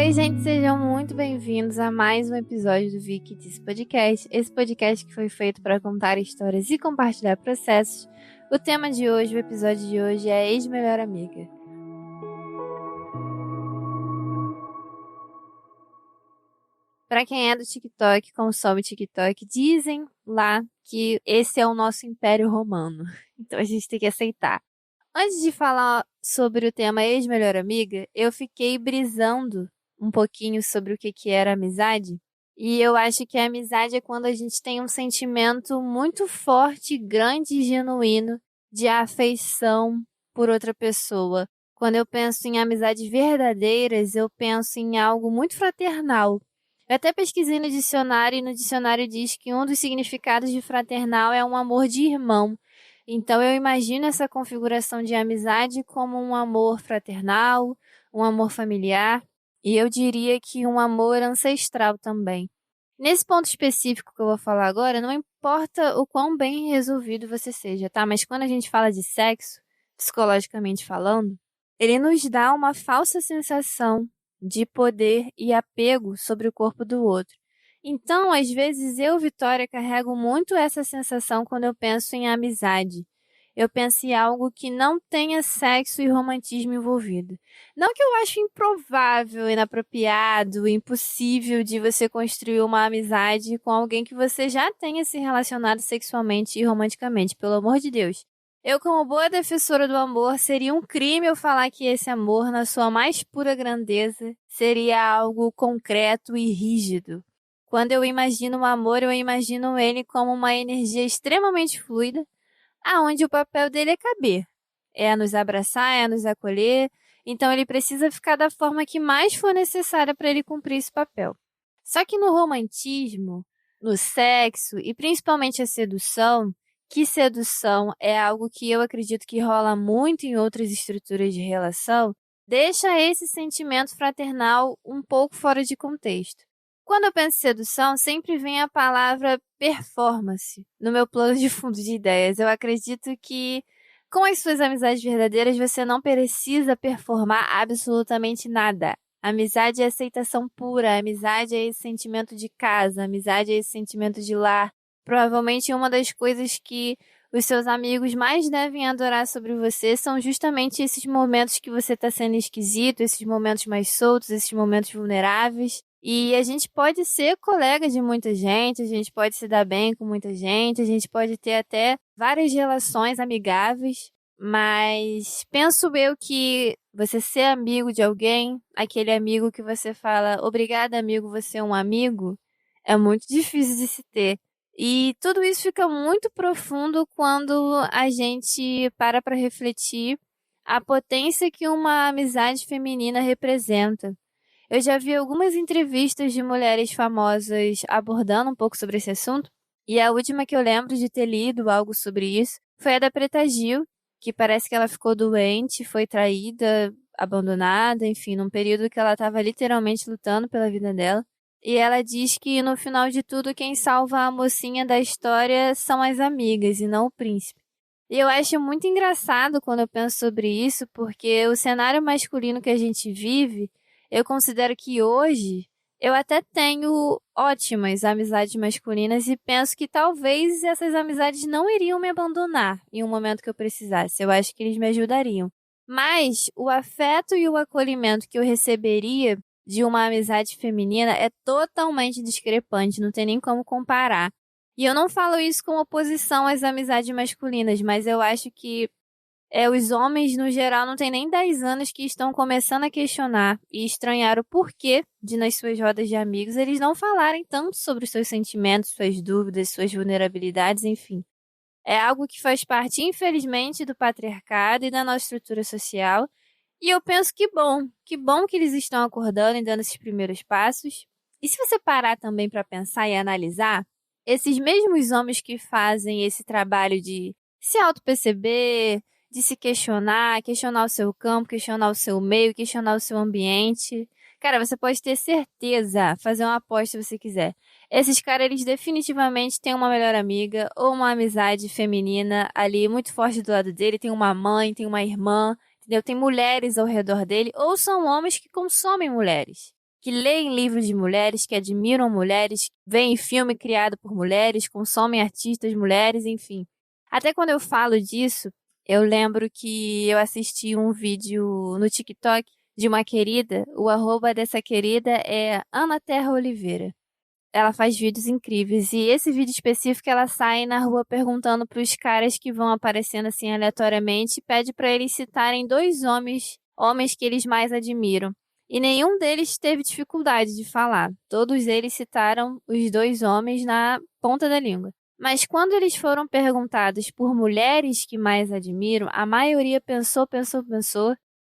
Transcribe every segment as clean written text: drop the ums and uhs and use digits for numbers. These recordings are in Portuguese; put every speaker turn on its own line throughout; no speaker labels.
Oi, gente, sejam muito bem-vindos a mais um episódio do Vicky Disse Podcast. Esse podcast que foi feito para contar histórias e compartilhar processos. O tema de hoje, o episódio de hoje é Ex-Melhor Amiga. Para quem é do TikTok, consome TikTok, dizem lá que esse é o nosso império romano. Então a gente tem que aceitar. Antes de falar sobre o tema Ex-Melhor Amiga, eu fiquei brisando um pouquinho sobre o que era amizade. E eu acho que a amizade é quando a gente tem um sentimento muito forte, grande e genuíno de afeição por outra pessoa. Quando eu penso em amizades verdadeiras, eu penso em algo muito fraternal. Eu até pesquisei no dicionário e no dicionário diz que um dos significados de fraternal é um amor de irmão. Então eu imagino essa configuração de amizade como um amor fraternal, um amor familiar. E eu diria que um amor ancestral também. Nesse ponto específico que eu vou falar agora, não importa o quão bem resolvido você seja, tá? Mas quando a gente fala de sexo, psicologicamente falando, ele nos dá uma falsa sensação de poder e apego sobre o corpo do outro. Então, às vezes, eu, Vitória, carrego muito essa sensação quando eu penso em amizade. Eu penso em algo que não tenha sexo e romantismo envolvido. Não que eu acho improvável, inapropriado, impossível de você construir uma amizade com alguém que você já tenha se relacionado sexualmente e romanticamente, pelo amor de Deus. Eu, como boa defensora do amor, seria um crime eu falar que esse amor, na sua mais pura grandeza, seria algo concreto e rígido. Quando eu imagino o amor, eu imagino ele como uma energia extremamente fluida, aonde o papel dele é caber. É nos abraçar, é nos acolher. Então ele precisa ficar da forma que mais for necessária para ele cumprir esse papel. Só que no romantismo, no sexo e principalmente a sedução, que sedução é algo que eu acredito que rola muito em outras estruturas de relação, deixa esse sentimento fraternal um pouco fora de contexto. Quando eu penso em sedução, sempre vem a palavra performance no meu plano de fundo de ideias. Eu acredito que com as suas amizades verdadeiras você não precisa performar absolutamente nada. Amizade é aceitação pura, amizade é esse sentimento de casa, amizade é esse sentimento de lar. Provavelmente uma das coisas que os seus amigos mais devem adorar sobre você são justamente esses momentos que você está sendo esquisito, esses momentos mais soltos, esses momentos vulneráveis. E a gente pode ser colega de muita gente, a gente pode se dar bem com muita gente, a gente pode ter até várias relações amigáveis, mas penso eu que você ser amigo de alguém, aquele amigo que você fala, obrigada amigo, você é um amigo, é muito difícil de se ter. E tudo isso fica muito profundo quando a gente para refletir a potência que uma amizade feminina representa. Eu já vi algumas entrevistas de mulheres famosas abordando um pouco sobre esse assunto, e a última que eu lembro de ter lido algo sobre isso foi a da Preta Gil, que parece que ela ficou doente, foi traída, abandonada, enfim, num período que ela estava literalmente lutando pela vida dela. E ela diz que no final de tudo quem salva a mocinha da história são as amigas e não o príncipe. E eu acho muito engraçado quando eu penso sobre isso, porque o cenário masculino que a gente vive, eu considero que hoje eu até tenho ótimas amizades masculinas e penso que talvez essas amizades não iriam me abandonar em um momento que eu precisasse. Eu acho que eles me ajudariam. Mas o afeto e o acolhimento que eu receberia de uma amizade feminina é totalmente discrepante, não tem nem como comparar. E eu não falo isso com oposição às amizades masculinas, mas eu acho que os homens, no geral, não têm nem 10 anos que estão começando a questionar e estranhar o porquê de, nas suas rodas de amigos, eles não falarem tanto sobre os seus sentimentos, suas dúvidas, suas vulnerabilidades, enfim. É algo que faz parte, infelizmente, do patriarcado e da nossa estrutura social. E eu penso que bom que eles estão acordando e dando esses primeiros passos. E se você parar também para pensar e analisar, esses mesmos homens que fazem esse trabalho de se auto-perceber, de se questionar o seu campo, questionar o seu meio, questionar o seu ambiente. Cara, você pode ter certeza, fazer uma aposta se você quiser. Esses caras, eles definitivamente têm uma melhor amiga ou uma amizade feminina ali muito forte do lado dele. Tem uma mãe, tem uma irmã, entendeu? Tem mulheres ao redor dele, ou são homens que consomem mulheres. que leem livros de mulheres, que admiram mulheres, veem filme criado por mulheres, consomem artistas mulheres, enfim. Até quando eu falo disso, eu lembro que eu assisti um vídeo no TikTok de uma querida, o arroba dessa querida é Ana Terra Oliveira. Ela faz vídeos incríveis e esse vídeo específico ela sai na rua perguntando para os caras que vão aparecendo assim aleatoriamente, pede para eles citarem 2 homens que eles mais admiram. E nenhum deles teve dificuldade de falar. Todos eles citaram os 2 homens na ponta da língua. Mas quando eles foram perguntados por mulheres que mais admiram, a maioria pensou,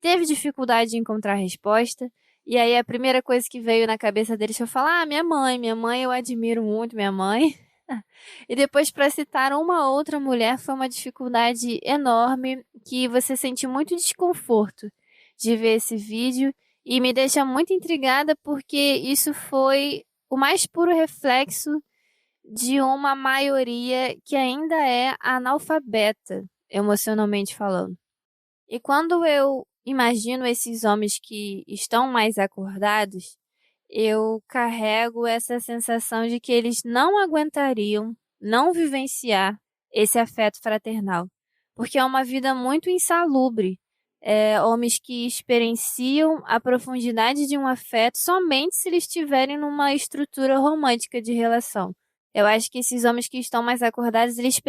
teve dificuldade de encontrar resposta. E aí a primeira coisa que veio na cabeça deles foi falar: minha mãe eu admiro muito minha mãe. E depois para citar uma outra mulher foi uma dificuldade enorme que você sente muito desconforto de ver esse vídeo e me deixa muito intrigada porque isso foi o mais puro reflexo de uma maioria que ainda é analfabeta, emocionalmente falando. E quando eu imagino esses homens que estão mais acordados, eu carrego essa sensação de que eles não aguentariam não vivenciar esse afeto fraternal, porque é uma vida muito insalubre. Homens que experienciam a profundidade de um afeto somente se eles estiverem numa estrutura romântica de relação. Eu acho que esses homens que estão mais acordados, eles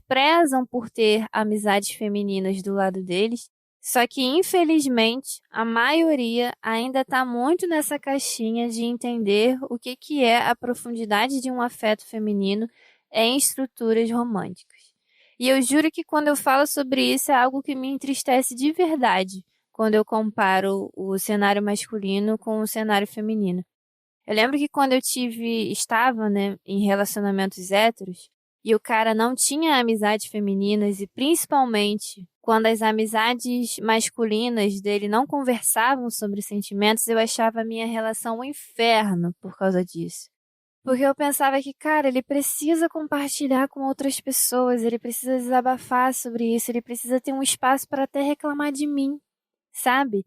prezam por ter amizades femininas do lado deles. Só que, infelizmente, a maioria ainda está muito nessa caixinha de entender o que é a profundidade de um afeto feminino em estruturas românticas. E eu juro que quando eu falo sobre isso é algo que me entristece de verdade, quando eu comparo o cenário masculino com o cenário feminino. Eu lembro que quando estava, né, em relacionamentos héteros, e o cara não tinha amizades femininas, e principalmente quando as amizades masculinas dele não conversavam sobre sentimentos, eu achava a minha relação um inferno por causa disso. Porque eu pensava que, cara, ele precisa compartilhar com outras pessoas, ele precisa desabafar sobre isso, ele precisa ter um espaço para até reclamar de mim. Sabe?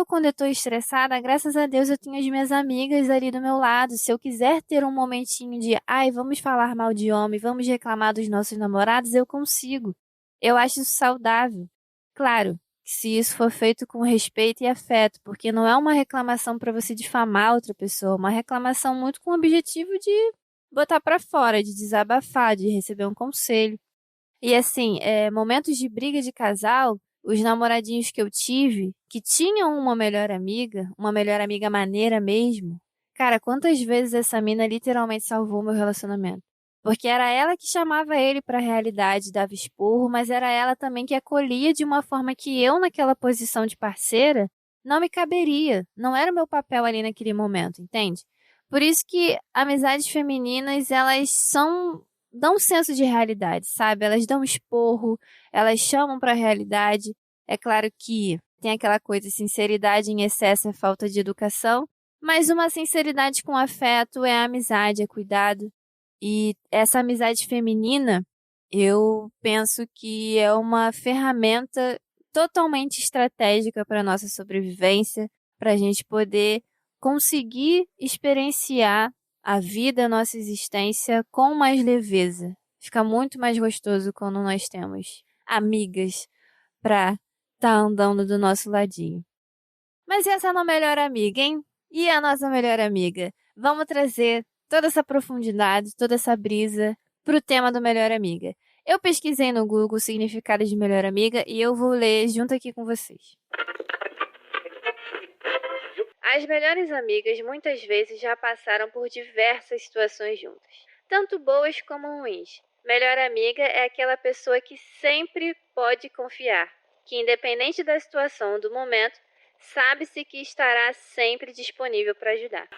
Quando eu tô estressada, graças a Deus eu tenho as minhas amigas ali do meu lado. Se eu quiser ter um momentinho de, ai, vamos falar mal de homem, vamos reclamar dos nossos namorados, eu consigo. Eu acho isso saudável. Claro, se isso for feito com respeito e afeto, porque não é uma reclamação para você difamar outra pessoa, é uma reclamação muito com o objetivo de botar para fora, de desabafar, de receber um conselho. E assim, momentos de briga de casal, os namoradinhos que eu tive, que tinham uma melhor amiga maneira mesmo, cara, quantas vezes essa mina literalmente salvou meu relacionamento? Porque era ela que chamava ele pra realidade, dava esporro, mas era ela também que acolhia de uma forma que eu, naquela posição de parceira, não me caberia. Não era o meu papel ali naquele momento, entende? Por isso que amizades femininas, elas dão um senso de realidade, sabe? Elas dão esporro, elas chamam para a realidade. É claro que tem aquela coisa, sinceridade em excesso é falta de educação, mas uma sinceridade com afeto é amizade, é cuidado. E essa amizade feminina, eu penso que é uma ferramenta totalmente estratégica para a nossa sobrevivência, para a gente poder conseguir experienciar a vida, a nossa existência com mais leveza. Fica muito mais gostoso quando nós temos amigas para estar andando do nosso ladinho. Mas e essa não melhor amiga, hein? E a nossa melhor amiga? Vamos trazer toda essa profundidade, toda essa brisa para o tema do melhor amiga. Eu pesquisei no Google o significado de melhor amiga e eu vou ler junto aqui com vocês. As melhores amigas muitas vezes já passaram por diversas situações juntas, tanto boas como ruins. Melhor amiga é aquela pessoa que sempre pode confiar, que independente da situação ou do momento, sabe-se que estará sempre disponível para ajudar.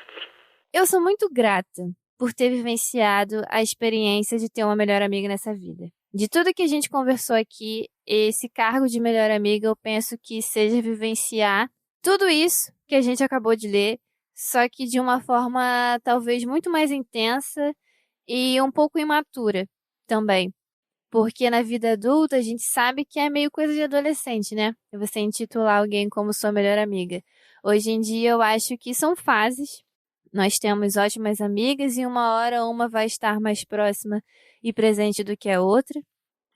Eu sou muito grata por ter vivenciado a experiência de ter uma melhor amiga nessa vida. De tudo que a gente conversou aqui, esse cargo de melhor amiga eu penso que seja vivenciar tudo isso que a gente acabou de ler, só que de uma forma talvez muito mais intensa e um pouco imatura também. Porque na vida adulta a gente sabe que é meio coisa de adolescente, né? Você intitular alguém como sua melhor amiga. Hoje em dia eu acho que são fases. Nós temos ótimas amigas e uma hora uma vai estar mais próxima e presente do que a outra.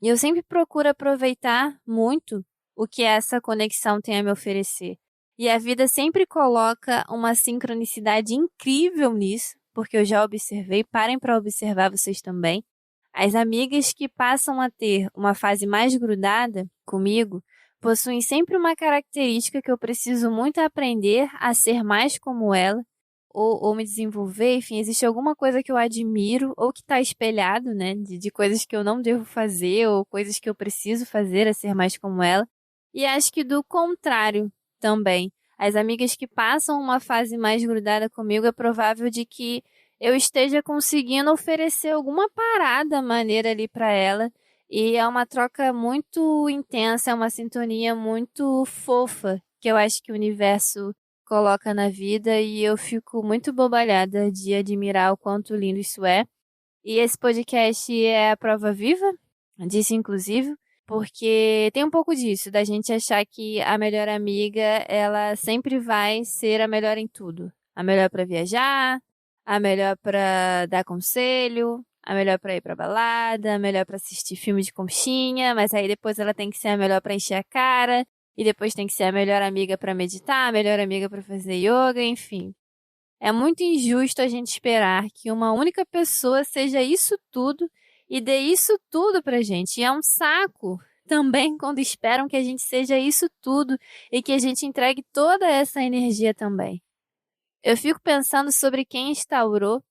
E eu sempre procuro aproveitar muito o que essa conexão tem a me oferecer. E a vida sempre coloca uma sincronicidade incrível nisso, porque eu já observei, parem para observar vocês também. As amigas que passam a ter uma fase mais grudada comigo possuem sempre uma característica que eu preciso muito aprender a ser mais como ela, ou me desenvolver, enfim, existe alguma coisa que eu admiro ou que está espelhado, né, de coisas que eu não devo fazer ou coisas que eu preciso fazer a ser mais como ela. E acho que do contrário também. As amigas que passam uma fase mais grudada comigo é provável de que eu esteja conseguindo oferecer alguma parada maneira ali para ela. E é uma troca muito intensa, é uma sintonia muito fofa que eu acho que o universo coloca na vida e eu fico muito bobalhada de admirar o quanto lindo isso é. E esse podcast é a prova viva disso, inclusive, porque tem um pouco disso, da gente achar que a melhor amiga, ela sempre vai ser a melhor em tudo. A melhor para viajar, a melhor para dar conselho, a melhor para ir pra balada, a melhor para assistir filme de conchinha, mas aí depois ela tem que ser a melhor para encher a cara, e depois tem que ser a melhor amiga para meditar, a melhor amiga para fazer yoga, enfim. É muito injusto a gente esperar que uma única pessoa seja isso tudo e dê isso tudo pra gente. E é um saco também quando esperam que a gente seja isso tudo e que a gente entregue toda essa energia também. Eu fico pensando sobre quem instaurou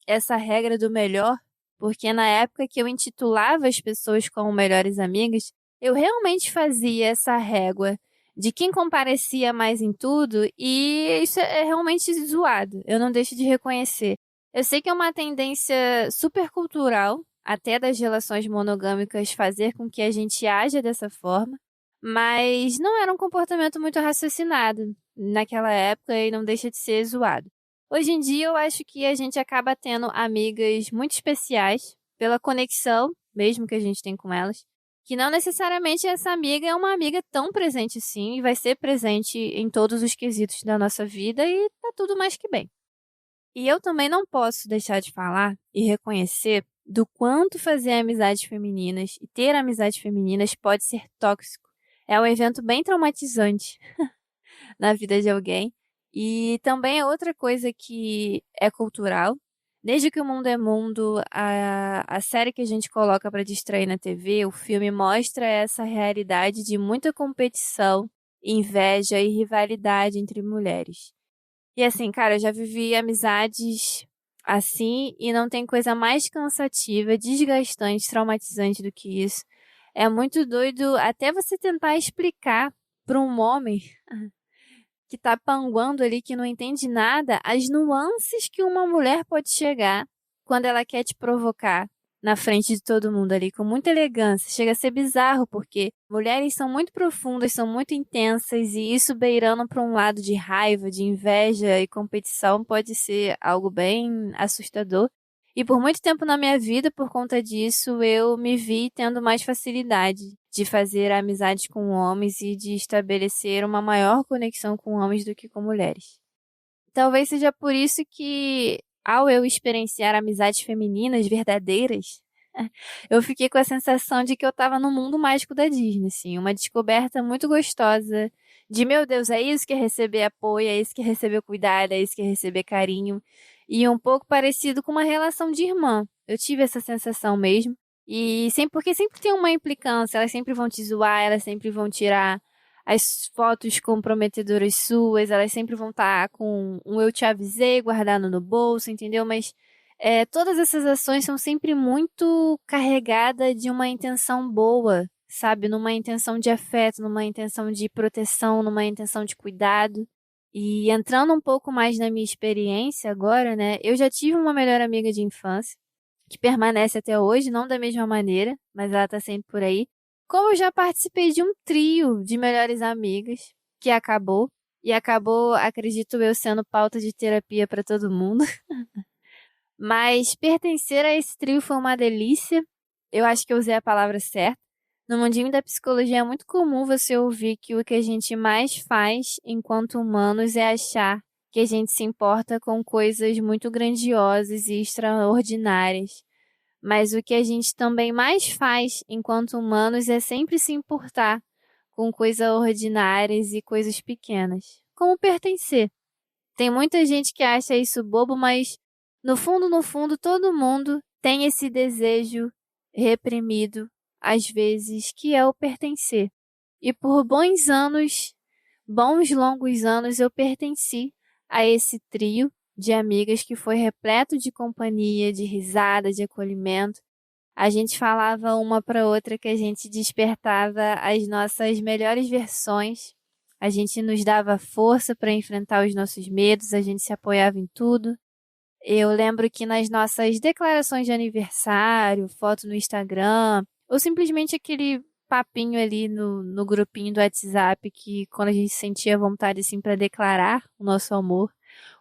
essa regra do melhor, porque na época que eu intitulava as pessoas como melhores amigas, eu realmente fazia essa régua de quem comparecia mais em tudo, e isso é realmente zoado, eu não deixo de reconhecer. Eu sei que é uma tendência super cultural, até das relações monogâmicas, fazer com que a gente haja dessa forma, mas não era um comportamento muito raciocinado naquela época e não deixa de ser zoado. Hoje em dia, eu acho que a gente acaba tendo amigas muito especiais pela conexão, mesmo que a gente tem com elas, que não necessariamente essa amiga é uma amiga tão presente assim e vai ser presente em todos os quesitos da nossa vida e tá tudo mais que bem. E eu também não posso deixar de falar e reconhecer do quanto fazer amizades femininas e ter amizades femininas pode ser tóxico. É um evento bem traumatizante na vida de alguém. E também é outra coisa que é cultural. Desde que o mundo é mundo, a série que a gente coloca para distrair na TV, o filme mostra essa realidade de muita competição, inveja e rivalidade entre mulheres. E assim, cara, eu já vivi amizades assim e não tem coisa mais cansativa, desgastante, traumatizante do que isso. É muito doido até você tentar explicar para um homem que tá panguando ali, que não entende nada, as nuances que uma mulher pode chegar quando ela quer te provocar na frente de todo mundo ali, com muita elegância. Chega a ser bizarro, porque mulheres são muito profundas, são muito intensas, e isso beirando para um lado de raiva, de inveja e competição pode ser algo bem assustador. E por muito tempo na minha vida, por conta disso, eu me vi tendo mais facilidade de fazer amizades com homens e de estabelecer uma maior conexão com homens do que com mulheres. Talvez seja por isso que, ao eu experienciar amizades femininas verdadeiras, eu fiquei com a sensação de que eu estava no mundo mágico da Disney, assim, uma descoberta muito gostosa de, meu Deus, é isso que é receber apoio, é isso que é receber cuidado, é isso que é receber carinho, e um pouco parecido com uma relação de irmã. Eu tive essa sensação mesmo, e sempre, porque sempre tem uma implicância, elas sempre vão te zoar, elas sempre vão tirar as fotos comprometedoras suas, elas sempre vão estar com um eu te avisei guardado no bolso, entendeu? Mas todas essas ações são sempre muito carregadas de uma intenção boa, sabe? Numa intenção de afeto, numa intenção de proteção, numa intenção de cuidado. E entrando um pouco mais na minha experiência agora, né? Eu já tive uma melhor amiga de infância, que permanece até hoje, não da mesma maneira, mas ela tá sempre por aí. Como eu já participei de um trio de melhores amigas, que acabou, e acabou, acredito eu, sendo pauta de terapia para todo mundo. Mas pertencer a esse trio foi uma delícia. Eu acho que eu usei a palavra certa. No mundinho da psicologia é muito comum você ouvir que o que a gente mais faz enquanto humanos é achar que a gente se importa com coisas muito grandiosas e extraordinárias. Mas o que a gente também mais faz enquanto humanos é sempre se importar com coisas ordinárias e coisas pequenas, como pertencer. Tem muita gente que acha isso bobo, mas no fundo, todo mundo tem esse desejo reprimido, às vezes, que é o pertencer. E por bons anos, bons longos anos, eu pertenci a esse trio de amigas que foi repleto de companhia, de risada, de acolhimento. A gente falava uma para outra que a gente despertava as nossas melhores versões. A gente nos dava força para enfrentar os nossos medos, a gente se apoiava em tudo. Eu lembro que nas nossas declarações de aniversário, foto no Instagram, ou simplesmente aquele papinho ali no grupinho do WhatsApp que quando a gente sentia vontade assim para declarar o nosso amor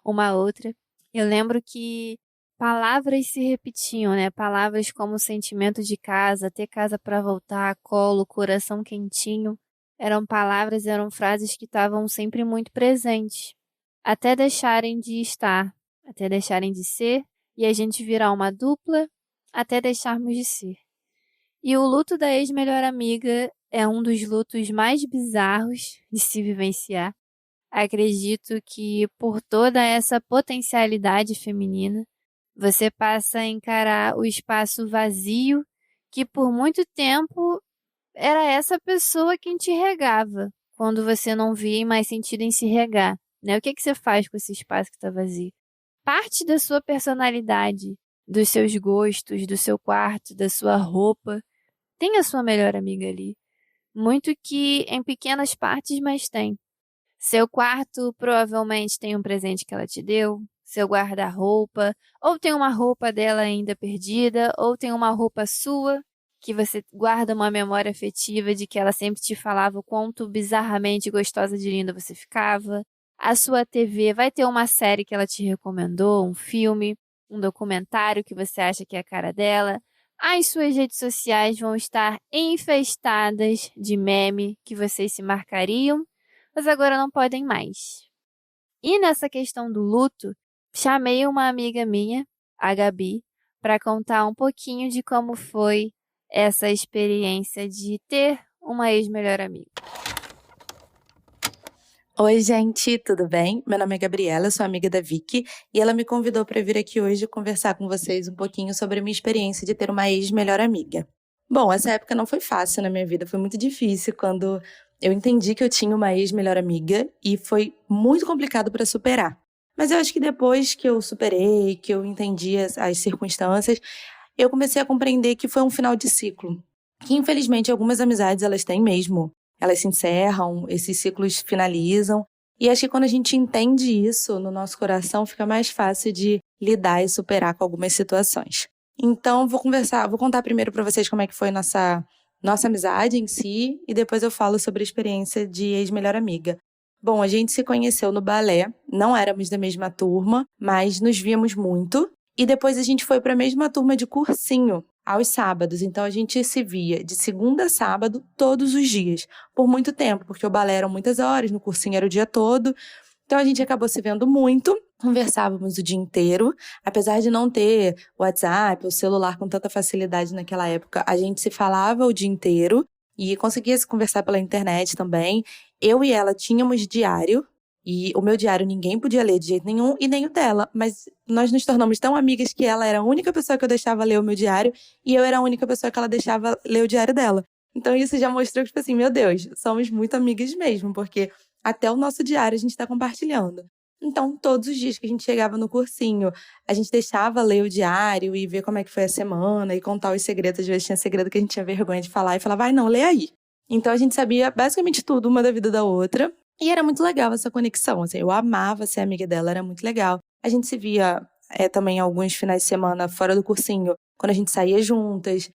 uma à outra, eu lembro que palavras se repetiam, né? Palavras como sentimento de casa, ter casa para voltar, colo, coração quentinho, eram palavras, eram frases que estavam sempre muito presentes, até deixarem de estar, até deixarem de ser, e a gente virar uma dupla, até deixarmos de ser. E o luto da ex-melhor amiga é um dos lutos mais bizarros de se vivenciar. Acredito que por toda essa potencialidade feminina, você passa a encarar o espaço vazio que por muito tempo era essa pessoa quem te regava, quando você não via mais sentido em se regar, né? O que que você faz com esse espaço que está vazio? Parte da sua personalidade, dos seus gostos, do seu quarto, da sua roupa, tem a sua melhor amiga ali. Muito que em pequenas partes, mas tem. Seu quarto provavelmente tem um presente que ela te deu, seu guarda-roupa, ou tem uma roupa dela ainda perdida, ou tem uma roupa sua que você guarda uma memória afetiva de que ela sempre te falava o quanto bizarramente gostosa de linda você ficava. A sua TV vai ter uma série que ela te recomendou, um filme, um documentário que você acha que é a cara dela. As suas redes sociais vão estar infestadas de meme que vocês se marcariam, mas agora não podem mais. E nessa questão do luto, chamei uma amiga minha, a Gabi, para contar um pouquinho de como foi essa experiência de ter uma ex-melhor amiga.
Oi, gente, tudo bem? Meu nome é Gabriela, sou amiga da Vicky e ela me convidou para vir aqui hoje conversar com vocês um pouquinho sobre a minha experiência de ter uma ex-melhor amiga. Bom, essa época não foi fácil na minha vida, foi muito difícil quando eu entendi que eu tinha uma ex-melhor amiga e foi muito complicado para superar. Mas eu acho que depois que eu superei, que eu entendi as circunstâncias, eu comecei a compreender que foi um final de ciclo. Que infelizmente algumas amizades elas têm mesmo. Elas se encerram, esses ciclos finalizam. E acho que quando a gente entende isso no nosso coração, fica mais fácil de lidar e superar com algumas situações. Então, vou contar primeiro para vocês como é que foi nossa amizade em si, e depois eu falo sobre a experiência de ex-melhor amiga. Bom, a gente se conheceu no balé, não éramos da mesma turma, mas nos víamos muito. E depois a gente foi para a mesma turma de cursinho, aos sábados. Então a gente se via de segunda a sábado, todos os dias, por muito tempo, porque o balé eram muitas horas, no cursinho era o dia todo. Então a gente acabou se vendo muito, conversávamos o dia inteiro. Apesar de não ter WhatsApp ou celular com tanta facilidade naquela época, a gente se falava o dia inteiro e conseguia se conversar pela internet também. Eu e ela tínhamos diário. E o meu diário ninguém podia ler de jeito nenhum, e nem o dela. Mas nós nos tornamos tão amigas que ela era a única pessoa que eu deixava ler o meu diário, e eu era a única pessoa que ela deixava ler o diário dela. Então isso já mostrou que, tipo assim, meu Deus, somos muito amigas mesmo, porque até o nosso diário a gente tá compartilhando. Então, todos os dias que a gente chegava no cursinho, a gente deixava ler o diário e ver como é que foi a semana, e contar os segredos. Às vezes tinha segredo que a gente tinha vergonha de falar, e falava, vai, não, lê aí. Então a gente sabia basicamente tudo uma da vida da outra. E era muito legal essa conexão, assim, eu amava ser amiga dela, era muito legal. A gente se via também alguns finais de semana fora do cursinho, quando a gente saía juntas,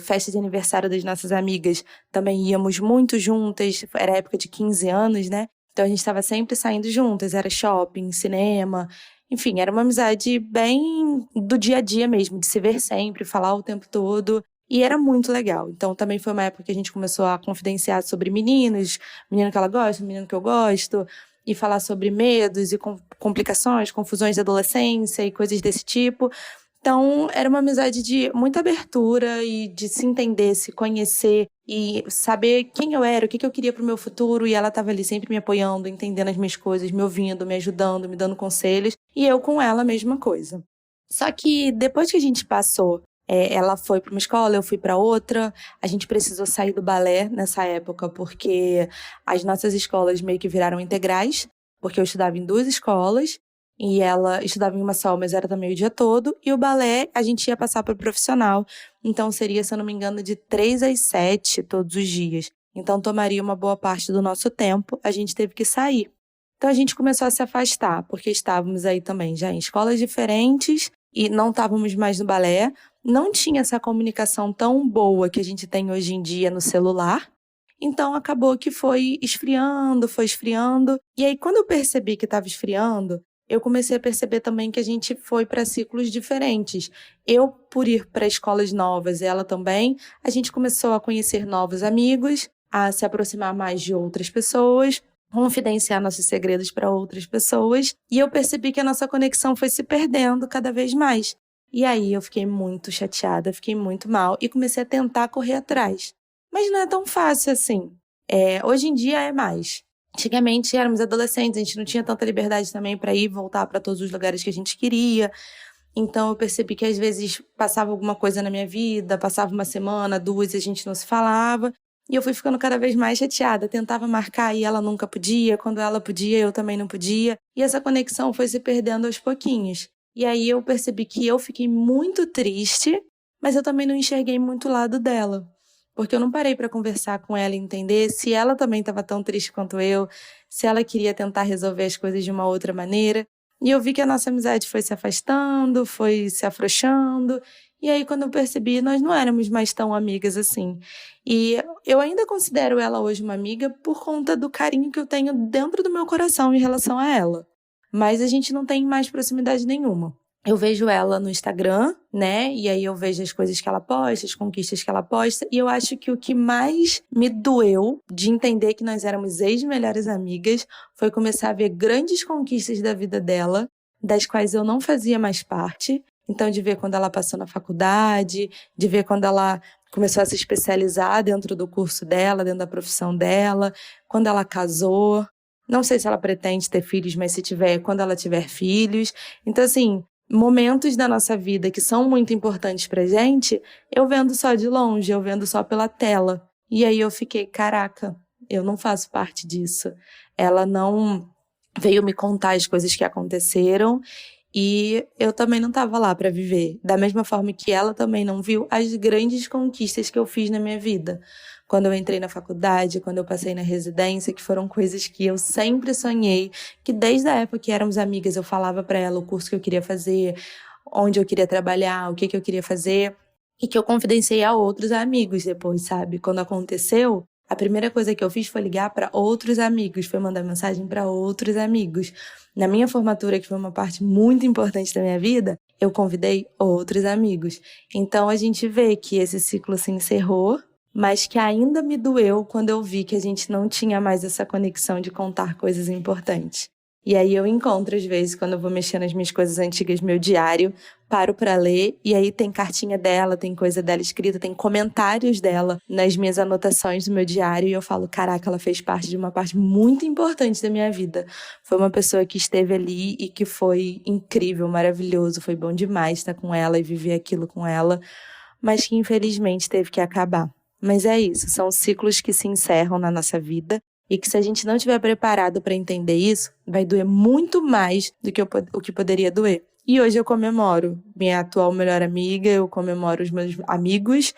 festa de aniversário das nossas amigas, também íamos muito juntas, era época de 15 anos, né? Então a gente estava sempre saindo juntas, era shopping, cinema, enfim, era uma amizade bem do dia a dia mesmo, de se ver sempre, falar o tempo todo. E era muito legal. Então também foi uma época que a gente começou a confidenciar sobre meninos, menino que ela gosta, menino que eu gosto, e falar sobre medos e complicações, confusões da adolescência e coisas desse tipo. Então, era uma amizade de muita abertura e de se entender, se conhecer e saber quem eu era, o que eu queria pro meu futuro. E ela estava ali sempre me apoiando, entendendo as minhas coisas, me ouvindo, me ajudando, me dando conselhos. E eu com ela a mesma coisa. Só que depois que a gente passou, ela foi para uma escola, eu fui para outra. A gente precisou sair do balé nessa época porque as nossas escolas meio que viraram integrais, porque eu estudava em duas escolas. E ela estudava em uma só, mas era também o dia todo. E o balé, a gente ia passar para o profissional. Então, seria, se eu não me engano, de 3 às 7 todos os dias. Então, tomaria uma boa parte do nosso tempo. A gente teve que sair. Então, a gente começou a se afastar, porque estávamos aí também já em escolas diferentes e não estávamos mais no balé. Não tinha essa comunicação tão boa que a gente tem hoje em dia no celular. Então, acabou que foi esfriando, foi esfriando. E aí, quando eu percebi que estava esfriando, eu comecei a perceber também que a gente foi para ciclos diferentes. Eu, por ir para escolas novas, e ela também, a gente começou a conhecer novos amigos, a se aproximar mais de outras pessoas, confidenciar nossos segredos para outras pessoas, e eu percebi que a nossa conexão foi se perdendo cada vez mais. E aí eu fiquei muito chateada, fiquei muito mal e comecei a tentar correr atrás. Mas não é tão fácil assim. Hoje em dia é mais. Antigamente éramos adolescentes, a gente não tinha tanta liberdade também para ir e voltar para todos os lugares que a gente queria. Então eu percebi que às vezes passava alguma coisa na minha vida, passava uma semana, duas e a gente não se falava. E eu fui ficando cada vez mais chateada, tentava marcar e ela nunca podia, quando ela podia eu também não podia. E essa conexão foi se perdendo aos pouquinhos. E aí eu percebi que eu fiquei muito triste, mas eu também não enxerguei muito o lado dela. Porque eu não parei para conversar com ela e entender se ela também estava tão triste quanto eu, se ela queria tentar resolver as coisas de uma outra maneira. E eu vi que a nossa amizade foi se afastando, foi se afrouxando. E aí, quando eu percebi, nós não éramos mais tão amigas assim. E eu ainda considero ela hoje uma amiga por conta do carinho que eu tenho dentro do meu coração em relação a ela. Mas a gente não tem mais proximidade nenhuma. Eu vejo ela no Instagram, né? E aí eu vejo as coisas que ela posta, as conquistas que ela posta. E eu acho que o que mais me doeu de entender que nós éramos ex-melhores amigas foi começar a ver grandes conquistas da vida dela, das quais eu não fazia mais parte. Então, de ver quando ela passou na faculdade, de ver quando ela começou a se especializar dentro do curso dela, dentro da profissão dela, quando ela casou. Não sei se ela pretende ter filhos, mas se tiver, quando ela tiver filhos. Então, assim, momentos da nossa vida que são muito importantes pra gente, eu vendo só de longe, eu vendo só pela tela. E aí eu fiquei, caraca, eu não faço parte disso. Ela não veio me contar as coisas que aconteceram e eu também não estava lá para viver. Da mesma forma que ela também não viu as grandes conquistas que eu fiz na minha vida. Quando eu entrei na faculdade, quando eu passei na residência, que foram coisas que eu sempre sonhei, que desde a época que éramos amigas eu falava para ela o curso que eu queria fazer, onde eu queria trabalhar, o que eu queria fazer, e que eu confidenciei a outros amigos depois, sabe? Quando aconteceu, a primeira coisa que eu fiz foi ligar para outros amigos, foi mandar mensagem para outros amigos. Na minha formatura, que foi uma parte muito importante da minha vida, eu convidei outros amigos. Então a gente vê que esse ciclo se encerrou, mas que ainda me doeu quando eu vi que a gente não tinha mais essa conexão de contar coisas importantes. E aí eu encontro, às vezes, quando eu vou mexer nas minhas coisas antigas, meu diário, paro pra ler, e aí tem cartinha dela, tem coisa dela escrita, tem comentários dela nas minhas anotações do meu diário, e eu falo, caraca, ela fez parte de uma parte muito importante da minha vida. Foi uma pessoa que esteve ali e que foi incrível, maravilhoso, foi bom demais estar com ela e viver aquilo com ela, mas que infelizmente teve que acabar. Mas é isso, são ciclos que se encerram na nossa vida e que se a gente não estiver preparado para entender isso, vai doer muito mais do que o que poderia doer. E hoje eu comemoro minha atual melhor amiga, eu comemoro os meus amigos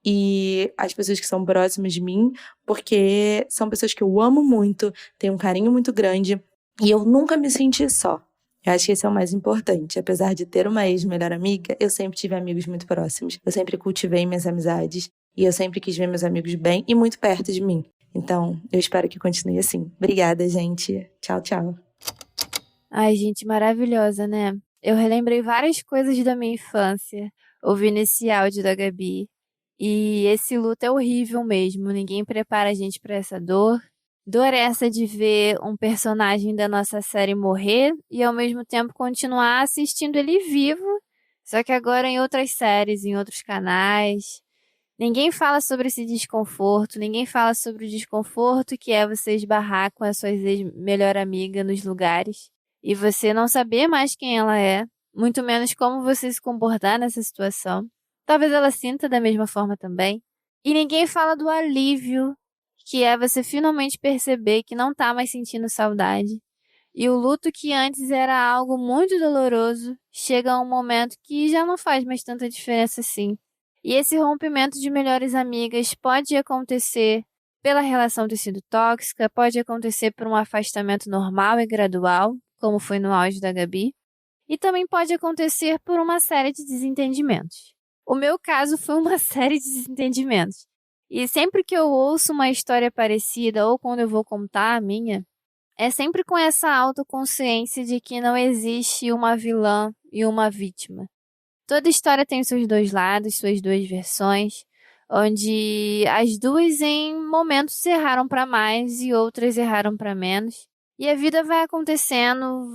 e as pessoas que são próximas de mim, porque são pessoas que eu amo muito, tenho um carinho muito grande e eu nunca me senti só. Eu acho que esse é o mais importante. Apesar de ter uma ex-melhor amiga, eu sempre tive amigos muito próximos. Eu sempre cultivei minhas amizades e eu sempre quis ver meus amigos bem e muito perto de mim. Então, eu espero que continue assim. Obrigada, gente. Tchau, tchau.
Ai, gente, maravilhosa, né? Eu relembrei várias coisas da minha infância ouvindo esse áudio da Gabi. E esse luto é horrível mesmo, ninguém prepara a gente para essa dor. Dor é essa de ver um personagem da nossa série morrer e ao mesmo tempo continuar assistindo ele vivo, só que agora em outras séries, em outros canais. Ninguém fala sobre esse desconforto, ninguém fala sobre o desconforto que é você esbarrar com a sua ex-melhor amiga nos lugares e você não saber mais quem ela é, muito menos como você se comportar nessa situação. Talvez ela sinta da mesma forma também. E ninguém fala do alívio que é você finalmente perceber que não tá mais sentindo saudade. E o luto que antes era algo muito doloroso, chega a um momento que já não faz mais tanta diferença assim. E esse rompimento de melhores amigas pode acontecer pela relação ter sido tóxica, pode acontecer por um afastamento normal e gradual, como foi no auge da Gabi, e também pode acontecer por uma série de desentendimentos. O meu caso foi uma série de desentendimentos. E sempre que eu ouço uma história parecida ou quando eu vou contar a minha, é sempre com essa autoconsciência de que não existe uma vilã e uma vítima. Toda história tem seus dois lados, suas duas versões, onde as duas em momentos erraram para mais e outras erraram para menos. E a vida vai acontecendo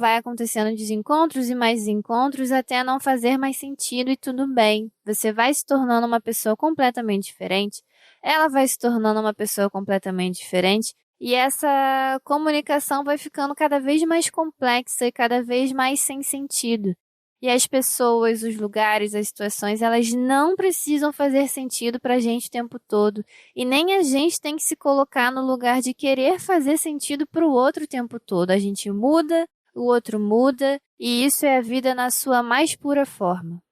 desencontros e mais desencontros até não fazer mais sentido e tudo bem. Você vai se tornando uma pessoa completamente diferente, ela vai se tornando uma pessoa completamente diferente, e essa comunicação vai ficando cada vez mais complexa e cada vez mais sem sentido. E as pessoas, os lugares, as situações, elas não precisam fazer sentido pra gente o tempo todo. E nem a gente tem que se colocar no lugar de querer fazer sentido pro outro o tempo todo. A gente muda, o outro muda, e isso é a vida na sua mais pura forma.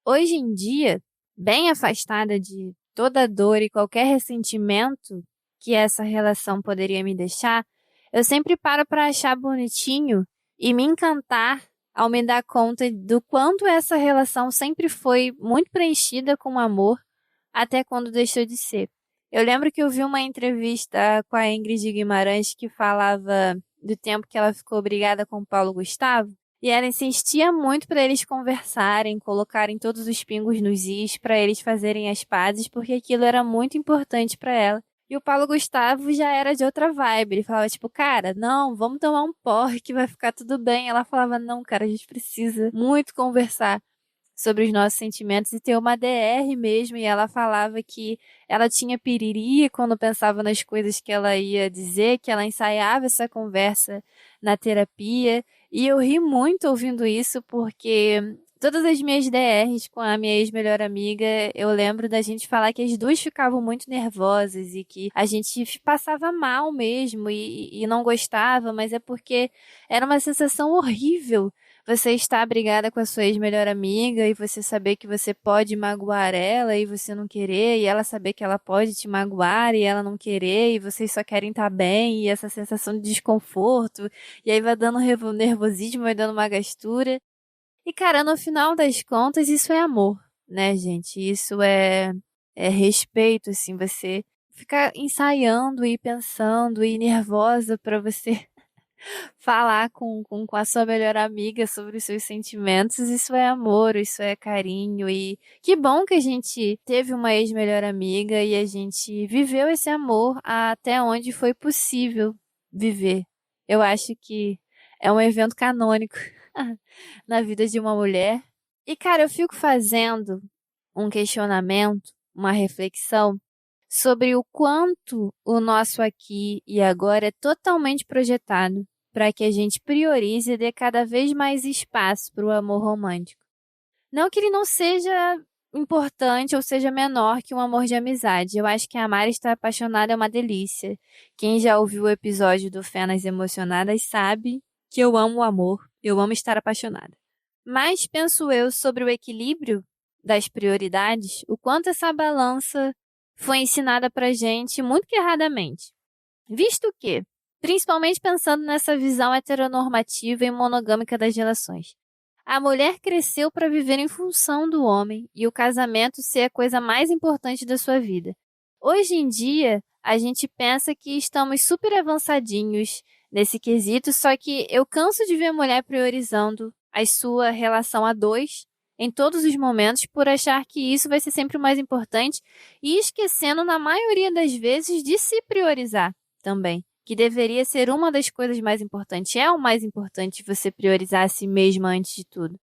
Hoje em dia, bem afastada de toda dor e qualquer ressentimento que essa relação poderia me deixar, eu sempre paro para achar bonitinho e me encantar ao me dar conta do quanto essa relação sempre foi muito preenchida com amor, até quando deixou de ser. Eu lembro que eu vi uma entrevista com a Ingrid Guimarães que falava do tempo que ela ficou brigada com o Paulo Gustavo, e ela insistia muito para eles conversarem, colocarem todos os pingos nos is, para eles fazerem as pazes, porque aquilo era muito importante para ela. E o Paulo Gustavo já era de outra vibe. Ele falava, tipo, cara, não, vamos tomar um porre que vai ficar tudo bem. Ela falava, não, cara, a gente precisa muito conversar sobre os nossos sentimentos e ter uma DR mesmo. E ela falava que ela tinha piriri quando pensava nas coisas que ela ia dizer, que ela ensaiava essa conversa na terapia. E eu ri muito ouvindo isso, porque todas as minhas DRs com a minha ex-melhor amiga, eu lembro da gente falar que as duas ficavam muito nervosas e que a gente passava mal mesmo e não gostava, mas é porque era uma sensação horrível você estar brigada com a sua ex-melhor amiga e você saber que você pode magoar ela e você não querer, e ela saber que ela pode te magoar e ela não querer, e vocês só querem estar bem, e essa sensação de desconforto, e aí vai dando nervosismo, vai dando uma gastura. E, cara, no final das contas, isso é amor, né, gente? Isso é respeito, assim, você ficar ensaiando e pensando e nervosa pra você falar com a sua melhor amiga sobre os seus sentimentos, isso é amor, isso é carinho. E que bom que a gente teve uma ex-melhor amiga e a gente viveu esse amor até onde foi possível viver. Eu acho que é um evento canônico na vida de uma mulher. E, cara, eu fico fazendo um questionamento, uma reflexão sobre o quanto o nosso aqui e agora é totalmente projetado para que a gente priorize e dê cada vez mais espaço para o amor romântico. Não que ele não seja importante ou seja menor que um amor de amizade. Eu acho que amar e estar apaixonado é uma delícia. Quem já ouviu o episódio do Fé nas Emocionadas sabe que eu amo o amor, eu amo estar apaixonada. Mas penso eu sobre o equilíbrio das prioridades, o quanto essa balança foi ensinada pra gente muito que erradamente. Visto que, principalmente pensando nessa visão heteronormativa e monogâmica das relações, a mulher cresceu para viver em função do homem e o casamento ser a coisa mais importante da sua vida. Hoje em dia, a gente pensa que estamos super avançadinhos nesse quesito, só que eu canso de ver a mulher priorizando a sua relação a dois em todos os momentos por achar que isso vai ser sempre o mais importante e esquecendo, na maioria das vezes, de se priorizar também, que deveria ser uma das coisas mais importantes. É o mais importante você priorizar a si mesma antes de tudo.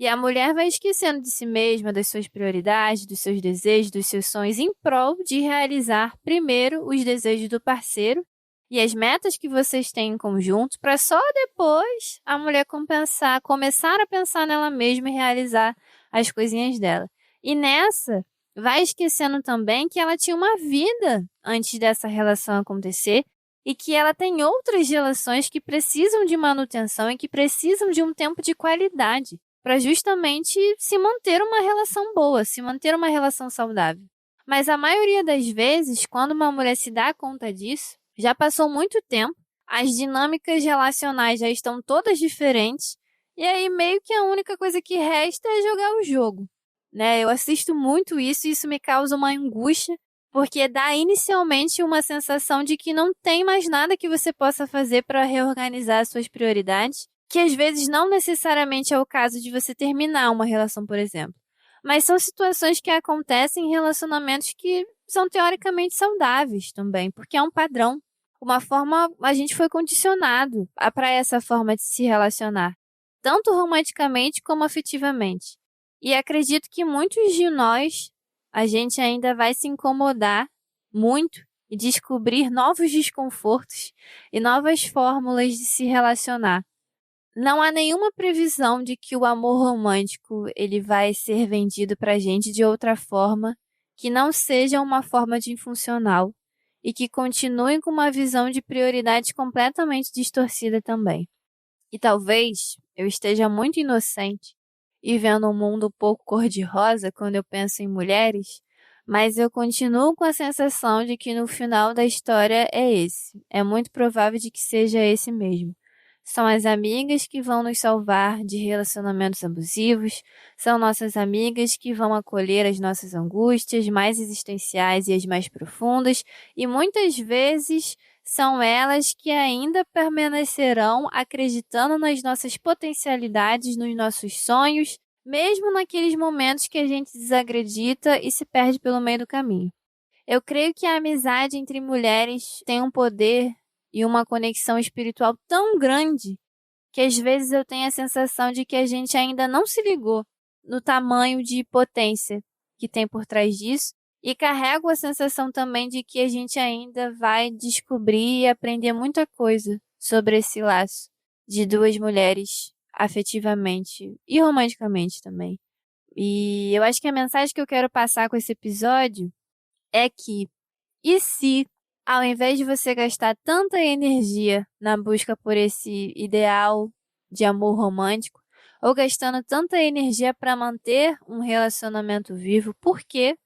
E a mulher vai esquecendo de si mesma, das suas prioridades, dos seus desejos, dos seus sonhos, em prol de realizar primeiro os desejos do parceiro e as metas que vocês têm em conjunto, para só depois a mulher começar a pensar nela mesma e realizar as coisinhas dela. E nessa, vai esquecendo também que ela tinha uma vida antes dessa relação acontecer e que ela tem outras relações que precisam de manutenção e que precisam de um tempo de qualidade para justamente se manter uma relação boa, se manter uma relação saudável. Mas a maioria das vezes, quando uma mulher se dá conta disso, já passou muito tempo, as dinâmicas relacionais já estão todas diferentes, e aí meio que a única coisa que resta é jogar o jogo, né? Eu assisto muito isso e isso me causa uma angústia, porque dá inicialmente uma sensação de que não tem mais nada que você possa fazer para reorganizar as suas prioridades, que às vezes não necessariamente é o caso de você terminar uma relação, por exemplo. Mas são situações que acontecem em relacionamentos que são teoricamente saudáveis também, porque é um padrão. Uma forma, a gente foi condicionado para essa forma de se relacionar, tanto romanticamente como afetivamente. E acredito que muitos de nós, a gente ainda vai se incomodar muito e descobrir novos desconfortos e novas fórmulas de se relacionar. Não há nenhuma previsão de que o amor romântico ele vai ser vendido para a gente de outra forma que não seja uma forma de funcional e que continue com uma visão de prioridade completamente distorcida também. E talvez eu esteja muito inocente e vendo um mundo um pouco cor-de-rosa quando eu penso em mulheres, mas eu continuo com a sensação de que no final da história é esse. É muito provável de que seja esse mesmo. São as amigas que vão nos salvar de relacionamentos abusivos, são nossas amigas que vão acolher as nossas angústias mais existenciais e as mais profundas, e muitas vezes são elas que ainda permanecerão acreditando nas nossas potencialidades, nos nossos sonhos, mesmo naqueles momentos que a gente desacredita e se perde pelo meio do caminho. Eu creio que a amizade entre mulheres tem um poder e uma conexão espiritual tão grande que às vezes eu tenho a sensação de que a gente ainda não se ligou no tamanho de potência que tem por trás disso e carrego a sensação também de que a gente ainda vai descobrir e aprender muita coisa sobre esse laço de duas mulheres afetivamente e romanticamente também. E eu acho que a mensagem que eu quero passar com esse episódio é que, e se, ao invés de você gastar tanta energia na busca por esse ideal de amor romântico, ou gastando tanta energia para manter um relacionamento vivo, por que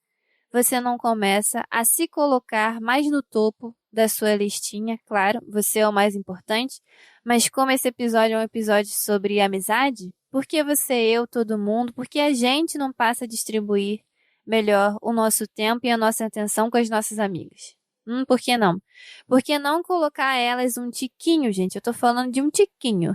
você não começa a se colocar mais no topo da sua listinha? Claro, você é o mais importante, mas como esse episódio é um episódio sobre amizade, por que você, eu, todo mundo, por que a gente não passa a distribuir melhor o nosso tempo e a nossa atenção com as nossas amigas? Por que não? Por que não colocar elas um tiquinho, gente? Eu tô falando de um tiquinho.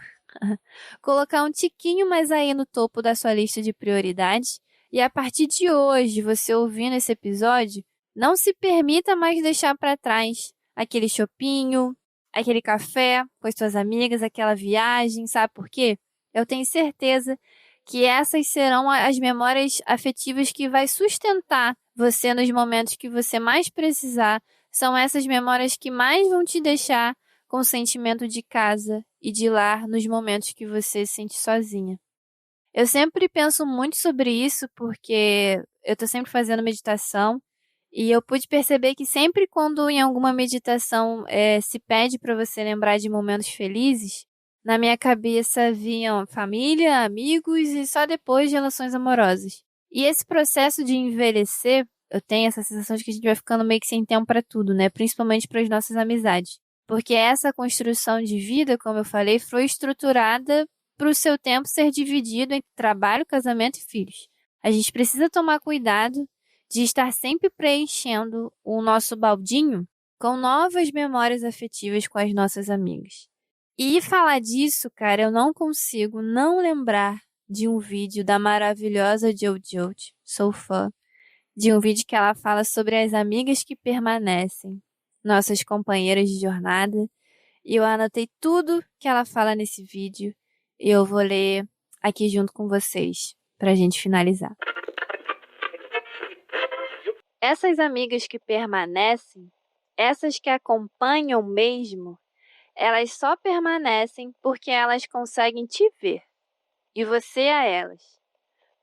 Colocar um tiquinho mais aí no topo da sua lista de prioridades. E a partir de hoje, você ouvindo esse episódio, não se permita mais deixar para trás aquele chopinho, aquele café com as suas amigas, aquela viagem, sabe por quê? Eu tenho certeza que essas serão as memórias afetivas que vai sustentar você nos momentos que você mais precisar. São essas memórias que mais vão te deixar com sentimento de casa e de lar nos momentos que você se sente sozinha. Eu sempre penso muito sobre isso porque eu estou sempre fazendo meditação e eu pude perceber que sempre quando em alguma meditação se pede para você lembrar de momentos felizes, na minha cabeça vinham família, amigos e só depois relações amorosas. E esse processo de envelhecer, eu tenho essa sensação de que a gente vai ficando meio que sem tempo para tudo, né? Principalmente para as nossas amizades. Porque essa construção de vida, como eu falei, foi estruturada para o seu tempo ser dividido entre trabalho, casamento e filhos. A gente precisa tomar cuidado de estar sempre preenchendo o nosso baldinho com novas memórias afetivas com as nossas amigas. E falar disso, cara, eu não consigo não lembrar de um vídeo da maravilhosa Jojo, sou fã, de um vídeo que ela fala sobre as amigas que permanecem, nossas companheiras de jornada, e eu anotei tudo que ela fala nesse vídeo e eu vou ler aqui junto com vocês, pra gente finalizar. Essas amigas que permanecem, essas que acompanham mesmo, elas só permanecem porque elas conseguem te ver, e você a elas.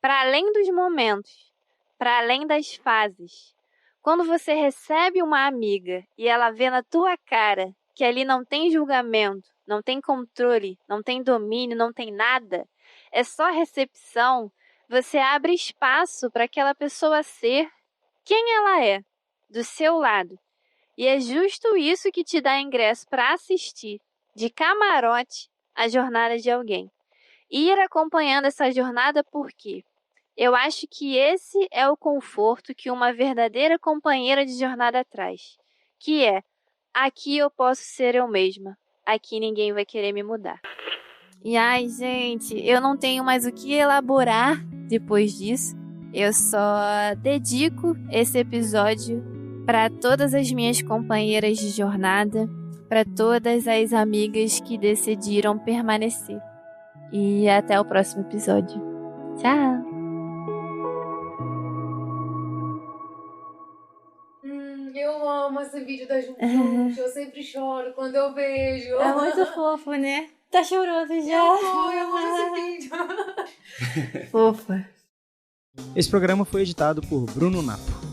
Para além dos momentos, para além das fases. Quando você recebe uma amiga e ela vê na tua cara que ali não tem julgamento, não tem controle, não tem domínio, não tem nada, é só recepção, você abre espaço para aquela pessoa ser quem ela é, do seu lado. E é justo isso que te dá ingresso para assistir, de camarote, a jornada de alguém. Ir acompanhando essa jornada por quê? Eu acho que esse é o conforto que uma verdadeira companheira de jornada traz, que é, aqui eu posso ser eu mesma, aqui ninguém vai querer me mudar. E ai, gente, eu não tenho mais o que elaborar depois disso. Eu só dedico esse episódio para todas as minhas companheiras de jornada, para todas as amigas que decidiram permanecer. E até o próximo episódio. Tchau!
Eu amo esse vídeo da Jojo, eu sempre choro quando eu vejo.
É muito fofo, né? Tá chorando já.
Eu amo esse vídeo.
Fofa.
Esse programa foi editado por Bruno Napo.